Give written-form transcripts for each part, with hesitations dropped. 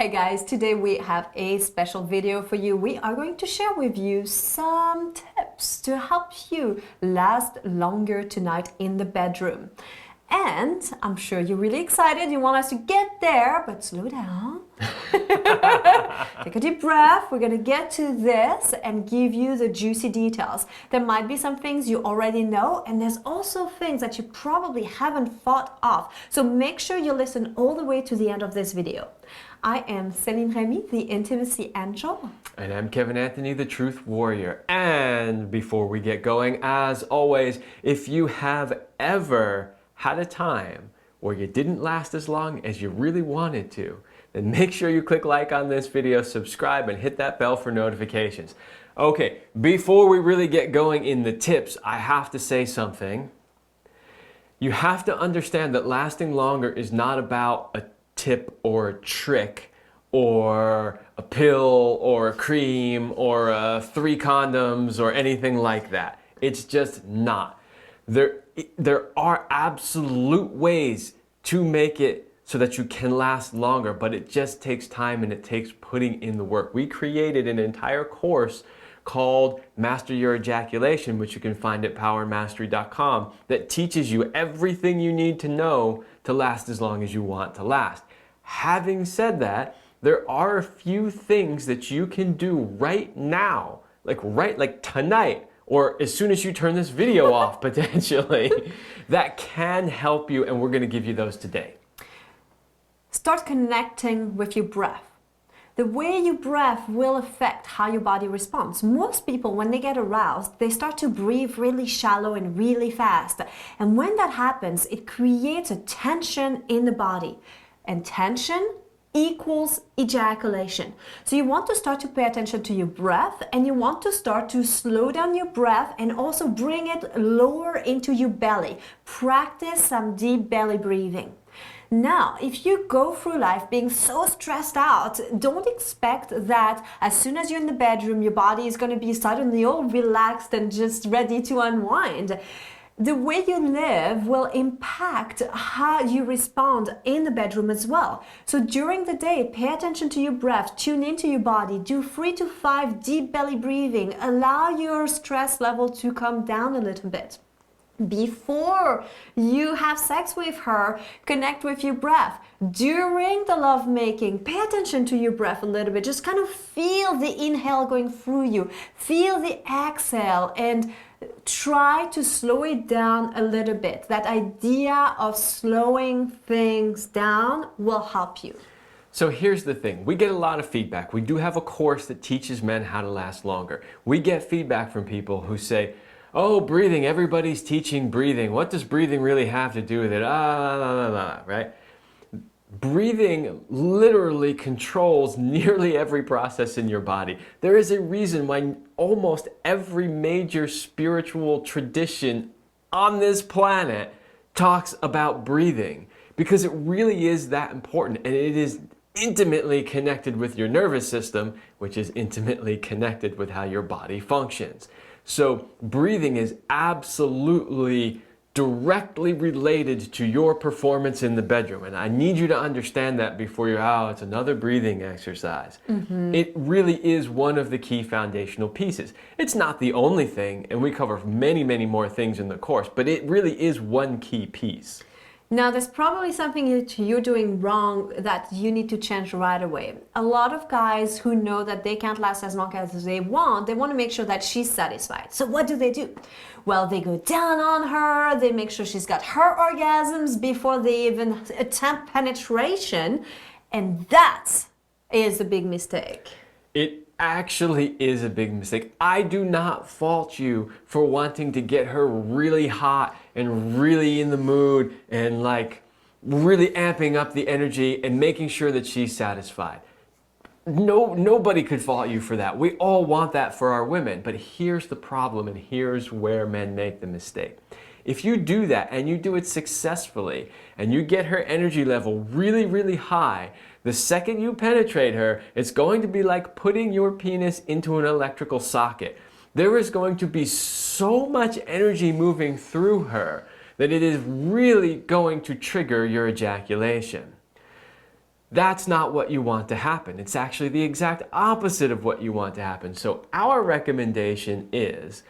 Hey guys, today we have a special video for you. We are going to share with you some tips to help you last longer tonight in the bedroom. And I'm sure you're really excited. You want us to get there, but slow down. Take a deep breath. We're going to get to this and give you the juicy details. There might be some things you already know, and there's also things that you probably haven't thought of. So make sure you listen all the way to the end of this video. I am Céline Remy, the Intimacy Angel. And I'm Kevin Anthony, the Truth Warrior. And before we get going, as always, if you have ever had a time where you didn't last as long as you really wanted to, then make sure you click like on this video, subscribe, and hit that bell for notifications. Okay, before we really get going in the tips, I have to say something. You have to understand that lasting longer is not about a tip or a trick or a pill or a cream or 3 condoms or anything like that. It's just not. There are absolute ways to make it so that you can last longer, but it just takes time and it takes putting in the work. We created an entire course called Master Your Ejaculation, which you can find at powermastery.com, that teaches you everything you need to know to last as long as you want to last. Having said that, there are a few things that you can do right now, like tonight, or as soon as you turn this video off potentially, that can help you, and we're going to give you those today. Start connecting with your breath. The way you breathe will affect how your body responds. Most people, when they get aroused, they start to breathe really shallow and really fast. And when that happens, it creates a tension in the body. And tension equals ejaculation. So you want to start to pay attention to your breath, and you want to start to slow down your breath and also bring it lower into your belly. Practice some deep belly breathing. Now, if you go through life being so stressed out, don't expect that as soon as you're in the bedroom, your body is going to be suddenly all relaxed and just ready to unwind. The way you live will impact how you respond in the bedroom as well. So during the day, pay attention to your breath, tune into your body, do 3 to 5 deep belly breathing, allow your stress level to come down a little bit. Before you have sex with her, connect with your breath. During the lovemaking, pay attention to your breath a little bit. Just kind of feel the inhale going through you. Feel the exhale and try to slow it down a little bit. That idea of slowing things down will help you. So here's the thing. We get a lot of feedback. We do have a course that teaches men how to last longer. We get feedback from people who say, oh, breathing, everybody's teaching breathing. What does breathing really have to do with it? Right? Breathing literally controls nearly every process in your body. There is a reason why almost every major spiritual tradition on this planet talks about breathing, because it really is that important, and it is intimately connected with your nervous system, which is intimately connected with how your body functions. So breathing is absolutely directly related to your performance in the bedroom. And I need you to understand that before you're, oh, it's another breathing exercise. It really is one of the key foundational pieces. It's not the only thing, and we cover many, many more things in the course, but it really is one key piece. Now, there's probably something that you're doing wrong that you need to change right away. A lot of guys who know that they can't last as long as they want to make sure that she's satisfied. So what do? Well, they go down on her, they make sure she's got her orgasms before they even attempt penetration, and that is a big mistake. It actually is a big mistake. I do not fault you for wanting to get her really hot and really in the mood and like really amping up the energy and making sure that she's satisfied. Nobody could fault you for that. We all want that for our women, but here's the problem, and here's where men make the mistake. If you do that and you do it successfully and you get her energy level really, really high, the second you penetrate her, it's going to be like putting your penis into an electrical socket. There is going to be so much energy moving through her that it is really going to trigger your ejaculation. that's not what you want to happen. It's actually the exact opposite of what you want to happen. So our recommendation is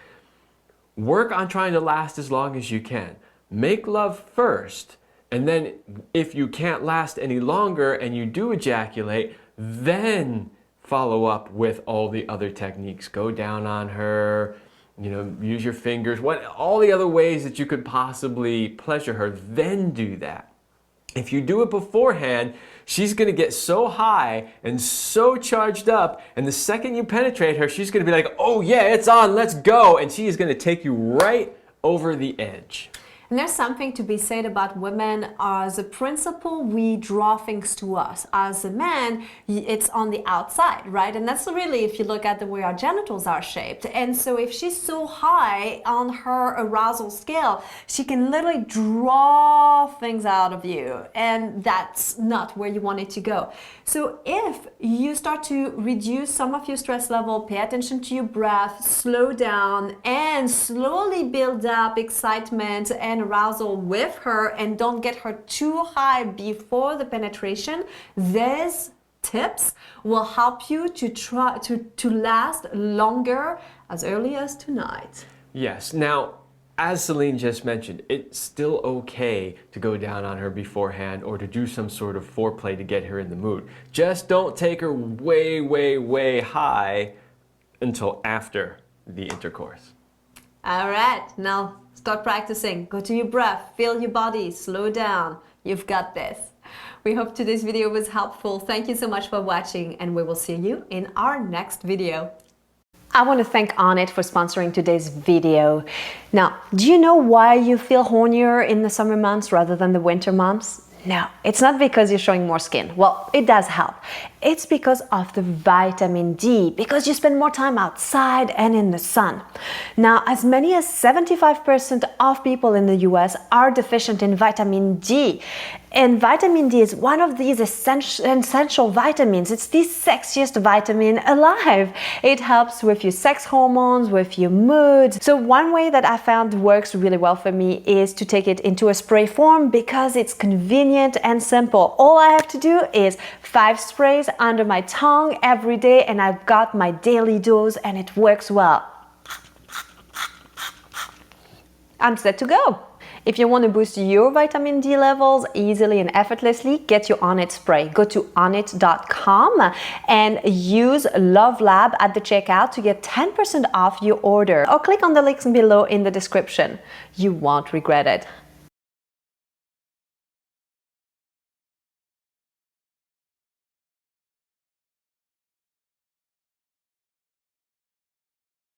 work on trying to last as long as you can. Make love first, and then if you can't last any longer and you do ejaculate, then follow up with all the other techniques. Go down on her, use your fingers, all the other ways that you could possibly pleasure her, then do that. If you do it beforehand, she's going to get so high and so charged up, and the second you penetrate her, she's going to be like, oh yeah, it's on, let's go, and she is going to take you right over the edge. And there's something to be said about women. As a principle, we draw things to us. As a man, it's on the outside, right? And that's really, if you look at the way our genitals are shaped. And so if she's so high on her arousal scale, she can literally draw things out of you. And that's not where you want it to go. So if you start to reduce some of your stress level, pay attention to your breath, slow down, and slowly build up excitement and arousal with her, and don't get her too high before the penetration, these tips will help you to try to last longer as early as tonight. Yes. Now, as Celine just mentioned, it's still okay to go down on her beforehand or to do some sort of foreplay to get her in the mood. Just don't take her way, way, way high until after the intercourse. All right, now start practicing. Go to your breath, feel your body, slow down. You've got this. We hope today's video was helpful. Thank you so much for watching, and we will see you in our next video. I want to thank Onnit for sponsoring today's video. Now, do you know why you feel hornier in the summer months rather than the winter months? No, it's not because you're showing more skin. Well, it does help. It's because of the vitamin D, because you spend more time outside and in the sun. Now, as many as 75% of people in the US are deficient in vitamin D. And vitamin D is one of these essential vitamins. It's the sexiest vitamin alive. It helps with your sex hormones, with your mood. So one way that I found works really well for me is to take it into a spray form because it's convenient and simple. All I have to do is 5 sprays under my tongue every day, and I've got my daily dose, and it works well. I'm set to go. If you want to boost your vitamin D levels easily and effortlessly, get your Onnit spray. Go to onnit.com and use Love Lab at the checkout to get 10% off your order, or click on the links below in the description. You won't regret it.